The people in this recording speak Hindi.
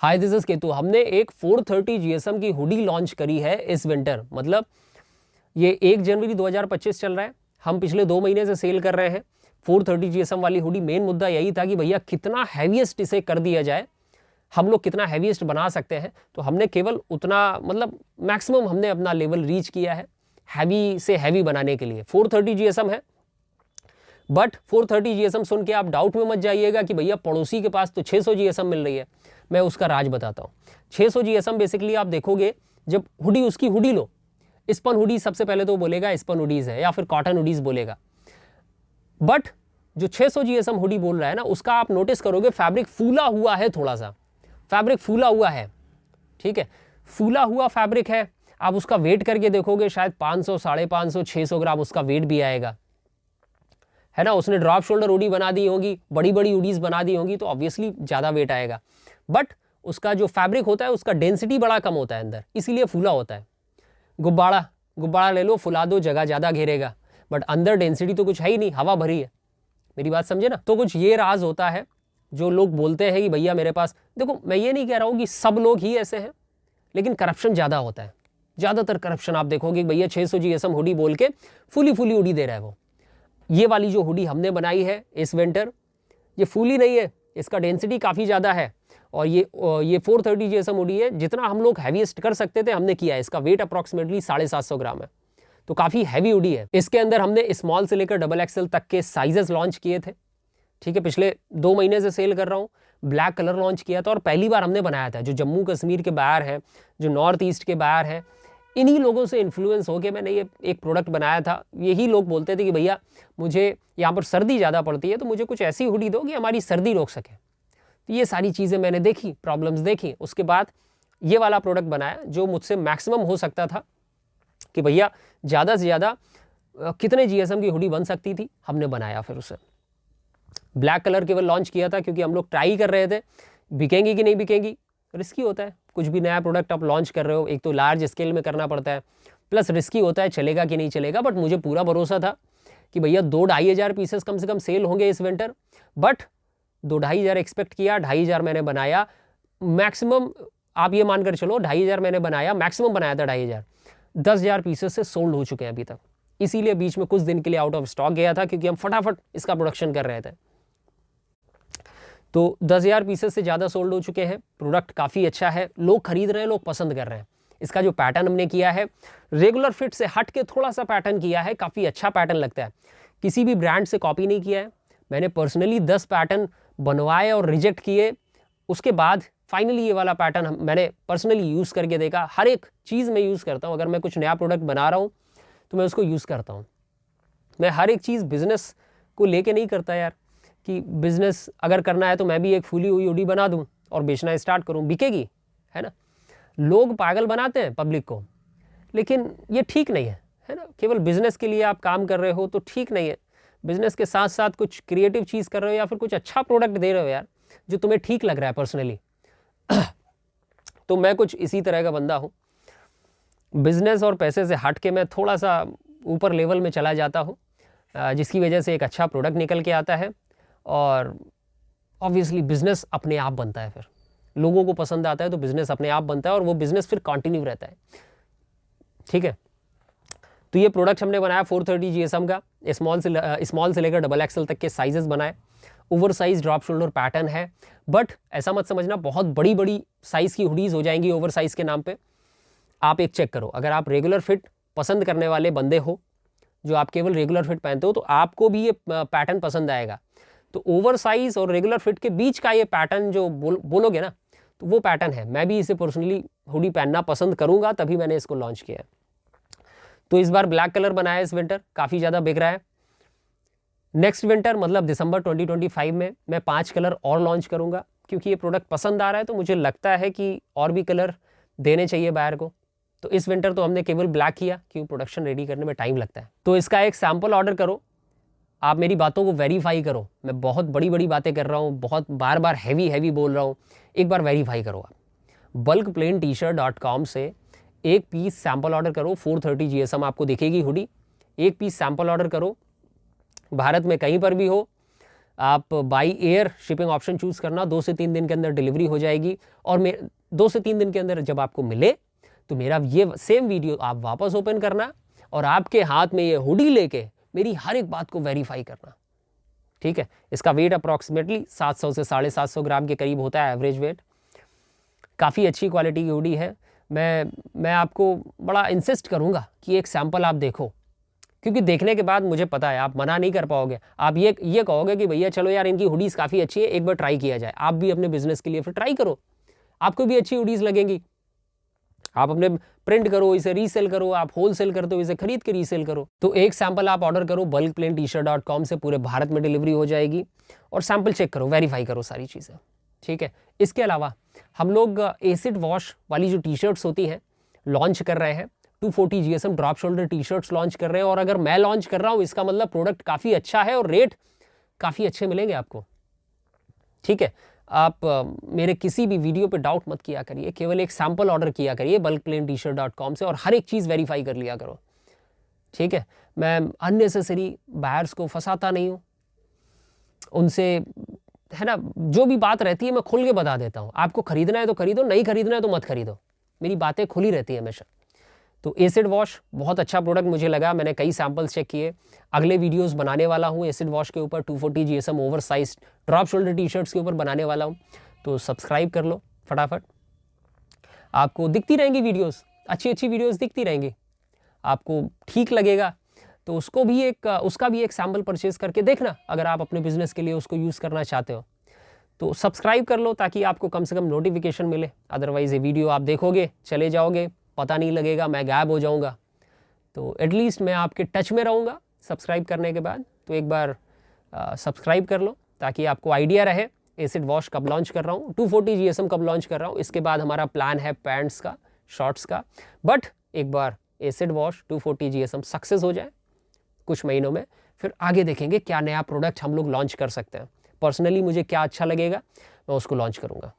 Hi this is Ketu. हमने एक 430 जीएसएम की हुडी लॉन्च करी है इस विंटर, मतलब ये 1 जनवरी 2025 चल रहा है, हम पिछले 2 महीने से सेल कर रहे हैं 430 जीएसएम वाली हुडी। मेन मुद्दा यही था कि भैया कितना हैवीएस्ट इसे कर दिया जाए, हम लोग कितना हैवीएस्ट बना सकते हैं। तो हमने केवल उतना, मतलब मैक्सिमम हमने अपना लेवल रीच किया है हैवी से हैवी बनाने के लिए। 430 जीएसएम है, बट 430 जीएसएम सुन के आप डाउट में मत जाइएगा कि भैया पड़ोसी के पास तो 600 जीएसएम मिल रही है। मैं उसका राज बताता हूँ। 600 जीएसएम बेसिकली आप देखोगे, जब हुडी उसकी हुडी लो, स्पन हुडी सबसे पहले तो बोलेगा स्पन हुडीज है या फिर कॉटन हुडीज बोलेगा, बट जो 600 जीएसएम हुडी बोल रहा है ना, उसका आप नोटिस करोगे फैब्रिक फूला हुआ है, थोड़ा सा फैब्रिक फूला हुआ है, ठीक है, फूला हुआ फैब्रिक है। आप उसका वेट करके देखोगे शायद 500, 550, 600 ग्राम उसका वेट भी आएगा, है ना। उसने ड्रॉप शोल्डर हुडी बना दी होगी, बड़ी बड़ी हुडीज बना दी होंगी, तो ऑब्वियसली ज़्यादा वेट आएगा, बट उसका जो फैब्रिक होता है उसका डेंसिटी बड़ा कम होता है अंदर, इसीलिए फूला होता है। गुब्बारा ले लो, फुला दो, जगह ज़्यादा घेरेगा, बट अंदर डेंसिटी तो कुछ है ही नहीं, हवा भरी है। मेरी बात समझे ना। तो कुछ ये राज होता है जो लोग बोलते हैं कि भैया मेरे पास, देखो मैं ये नहीं कह रहा हूँ कि सब लोग ही ऐसे हैं, लेकिन करप्शन ज़्यादा होता है। ज़्यादातर करप्शन आप देखोगे भैया 600 जीएसएम हुडी बोल के फुली हुडी दे रहा है वो। ये वाली जो हुडी हमने बनाई है इस विंटर, ये फुली नहीं है, इसका डेंसिटी काफ़ी ज़्यादा है, और ये 430 जीएसएम हुडी है। जितना हम लोग हैवीएस्ट कर सकते थे हमने किया है। इसका वेट अप्रॉक्सीमेटली 750 ग्राम है, तो काफ़ी हैवी हुडी है। इसके अंदर हमने स्मॉल से लेकर डबल एक्सएल तक के साइजेस लॉन्च किए थे, ठीक है। पिछले 2 महीने से सेल कर रहा हूँ। ब्लैक कलर लॉन्च किया था और पहली बार हमने बनाया था। जो जम्मू कश्मीर के बायर हैं, जो नॉर्थ ईस्ट के बायर हैं, इन्हीं लोगों से इन्फ्लुएंस होकर मैंने ये एक प्रोडक्ट बनाया था। यही लोग बोलते थे कि भैया मुझे यहाँ पर सर्दी ज़्यादा पड़ती है, तो मुझे कुछ ऐसी हुडी दो कि हमारी सर्दी रोक सके। तो ये सारी चीज़ें मैंने देखी, प्रॉब्लम्स देखी, उसके बाद ये वाला प्रोडक्ट बनाया जो मुझसे मैक्सिमम हो सकता था कि भैया ज़्यादा से ज़्यादा कितने जीएसएम की हुडी बन सकती थी, हमने बनाया। फिर उसे ब्लैक कलर केवल लॉन्च किया था क्योंकि हम लोग ट्राई कर रहे थे बिकेंगी कि नहीं बिकेंगी। रिस्की होता है, कुछ भी नया प्रोडक्ट आप लॉन्च कर रहे हो, एक तो लार्ज स्केल में करना पड़ता है, प्लस रिस्की होता है चलेगा कि नहीं चलेगा। बट मुझे पूरा भरोसा था कि भैया 2-2,500 पीसेस कम से कम सेल होंगे इस विंटर। बट 2-2,500 एक्सपेक्ट किया, 2,500 मैंने बनाया मैक्सिमम। आप ये मानकर चलो 2,500 मैंने बनाया, मैक्सिमम बनाया था 2,500। 10,000 पीसेस से सोल्ड हो चुके हैं अभी तक। इसीलिए बीच में कुछ दिन के लिए आउट ऑफ स्टॉक गया था, क्योंकि हम फटाफट इसका प्रोडक्शन कर रहे थे। तो 10,000 पीसेस से ज़्यादा सोल्ड हो चुके हैं। प्रोडक्ट काफ़ी अच्छा है, लोग खरीद रहे हैं, लोग पसंद कर रहे हैं। इसका जो पैटर्न हमने किया है, रेगुलर फिट से हट के थोड़ा सा पैटर्न किया है, काफ़ी अच्छा पैटर्न लगता है। किसी भी ब्रांड से कॉपी नहीं किया है। मैंने पर्सनली 10 पैटर्न बनवाए और रिजेक्ट किए, उसके बाद फाइनली ये वाला पैटर्न मैंने पर्सनली यूज़ करके देखा। हर एक चीज़ में यूज़ करता हूँ। अगर मैं कुछ नया प्रोडक्ट बना रहा हूँ तो मैं उसको यूज़ करता हूँ। मैं हर एक चीज़ बिजनेस को लेके नहीं करता यार, कि बिजनेस अगर करना है तो मैं भी एक फूली हुई हुडी बना दूं और बेचना स्टार्ट करूं, बिकेगी, है ना। लोग पागल बनाते हैं पब्लिक को, लेकिन ये ठीक नहीं है ना। केवल बिजनेस के लिए आप काम कर रहे हो तो ठीक नहीं है। बिजनेस के साथ साथ कुछ क्रिएटिव चीज़ कर रहे हो या फिर कुछ अच्छा प्रोडक्ट दे रहे हो यार, जो तुम्हें ठीक लग रहा है पर्सनली। तो मैं कुछ इसी तरह का बंदा हूँ। बिजनेस और पैसे से हट के मैं थोड़ा सा ऊपर लेवल में चला जाता हूँ, जिसकी वजह से एक अच्छा प्रोडक्ट निकल के आता है। और ऑब्वियसली बिजनेस अपने आप बनता है, फिर लोगों को पसंद आता है तो बिजनेस अपने आप बनता है, और वो बिजनेस फिर कंटिन्यू रहता है, ठीक है। तो ये प्रोडक्ट हमने बनाया 430 जीएसएम का। स्मॉल से लेकर डबल एक्सएल तक के साइजेस बनाए। Over size drop shoulder pattern है, बट ऐसा मत समझना बहुत बड़ी बड़ी साइज़ की हुडीज़ हो जाएंगी ओवर साइज के नाम पे। आप एक चेक करो, अगर आप रेगुलर फिट पसंद करने वाले बंदे हो, जो आप केवल रेगुलर फिट पहनते हो, तो आपको भी ये पैटर्न पसंद आएगा। तो ओवर साइज और रेगुलर फिट के बीच का ये पैटर्न जो बोलोगे ना, तो वो पैटर्न है। मैं भी इसे पर्सनली हुडी पहनना पसंद करूंगा, तभी मैंने इसको लॉन्च किया है। तो इस बार ब्लैक कलर बनाया इस विंटर, काफ़ी ज़्यादा बिक रहा है। नेक्स्ट विंटर मतलब दिसंबर 2025 में मैं 5 कलर और लॉन्च करूंगा, क्योंकि ये प्रोडक्ट पसंद आ रहा है। तो मुझे लगता है कि और भी कलर देने चाहिए बायर को। तो इस विंटर तो हमने केवल ब्लैक किया, क्योंकि प्रोडक्शन रेडी करने में टाइम लगता है। तो इसका एक सैम्पल ऑर्डर करो, आप मेरी बातों को वेरीफाई करो। मैं बहुत बड़ी बड़ी बातें कर रहा हूँ, बहुत बार बार हैवी बोल रहा हूँ, एक बार वेरीफाई करो आप। bulkplaintshirt.com से एक पीस सैम्पल ऑर्डर करो। 430 जीएसएम आपको दिखेगी हुडी। एक पीस सैम्पल ऑर्डर करो, भारत में कहीं पर भी हो, आप by air shipping option choose करना, 2 से 3 दिन के अंदर डिलीवरी हो जाएगी। और 2 से 3 दिन के अंदर जब आपको मिले तो मेरा ये सेम वीडियो आप वापस ओपन करना और आपके हाथ में ये हुडी लेके मेरी हर एक बात को वेरीफाई करना, ठीक है। इसका वेट अप्रॉक्सीमेटली 700 से 750 ग्राम के करीब होता है एवरेज वेट। काफ़ी अच्छी क्वालिटी की हुडी है। मैं आपको बड़ा इंसिस्ट करूँगा कि एक सैंपल आप देखो, क्योंकि देखने के बाद मुझे पता है आप मना नहीं कर पाओगे। आप ये कहोगे कि भैया चलो यार इनकी हुडीज़ काफ़ी अच्छी है, एक बार ट्राई किया जाए। आप भी अपने बिजनेस के लिए फिर ट्राई करो, आपको भी अच्छी हुडीज़ लगेंगी। आप अपने प्रिंट करो, इसे रीसेल करो, आप होलसेल करते हो इसे खरीद के रीसेल करो। तो एक सैंपल आप ऑर्डर करो bulkplaintshirt.com से, पूरे भारत में डिलीवरी हो जाएगी। और सैंपल चेक करो, वेरीफाई करो सारी चीज़ें, ठीक है। इसके अलावा हम लोग एसिड वॉश वाली जो टी शर्ट्स होती हैं लॉन्च कर रहे हैं। 240 GSM drop shoulder T shirts launch कर रहे हैं। और अगर मैं लॉन्च कर रहा हूँ इसका मतलब प्रोडक्ट काफ़ी अच्छा है और रेट काफ़ी अच्छे मिलेंगे आपको, ठीक है। आप मेरे किसी भी वीडियो पे डाउट मत किया करिए, केवल एक सैंपल ऑर्डर किया करिए bulkplaintshirt.com से और हर एक चीज़ वेरीफाई कर लिया करो, ठीक है। मैं अननेसेसरी बायर्स को फंसाता नहीं हूँ, उनसे है ना जो भी बात रहती है मैं खुल के बता देता हूँ। आपको खरीदना है तो खरीदो, नहीं खरीदना है तो मत खरीदो, मेरी बातें खुली रहती है हमेशा। तो एसिड वॉश बहुत अच्छा प्रोडक्ट मुझे लगा, मैंने कई सैंपल्स चेक किए। अगले वीडियोस बनाने वाला हूँ एसिड वॉश के ऊपर, 240 GSM over size drop shoulder T shirts के ऊपर बनाने वाला हूँ। तो सब्सक्राइब कर लो फटाफट, आपको दिखती रहेंगी वीडियोस, अच्छी अच्छी वीडियोस दिखती रहेंगी। आपको ठीक लगेगा तो उसका भी एक सैंपल परचेज करके देखना, अगर आप अपने बिजनेस के लिए उसको यूज़ करना चाहते हो तो सब्सक्राइब कर लो ताकि आपको कम से कम नोटिफिकेशन मिले। अदरवाइज़ ये वीडियो आप देखोगे चले जाओगे, पता नहीं लगेगा, मैं गायब हो जाऊंगा। तो एटलीस्ट मैं आपके टच में रहूँगा सब्सक्राइब करने के बाद। तो एक बार सब्सक्राइब कर लो ताकि आपको आइडिया रहे एसिड वॉश कब लॉन्च कर रहा हूँ, 240 GSM कब लॉन्च कर रहा हूँ। इसके बाद हमारा प्लान है पैंट्स का, शॉर्ट्स का। बट एक बार एसिड वॉश 240 GSM सक्सेस हो जाए कुछ महीनों में, फिर आगे देखेंगे क्या नया प्रोडक्ट हम लोग लॉन्च कर सकते हैं। पर्सनली मुझे क्या अच्छा लगेगा मैं उसको लॉन्च करूँगा।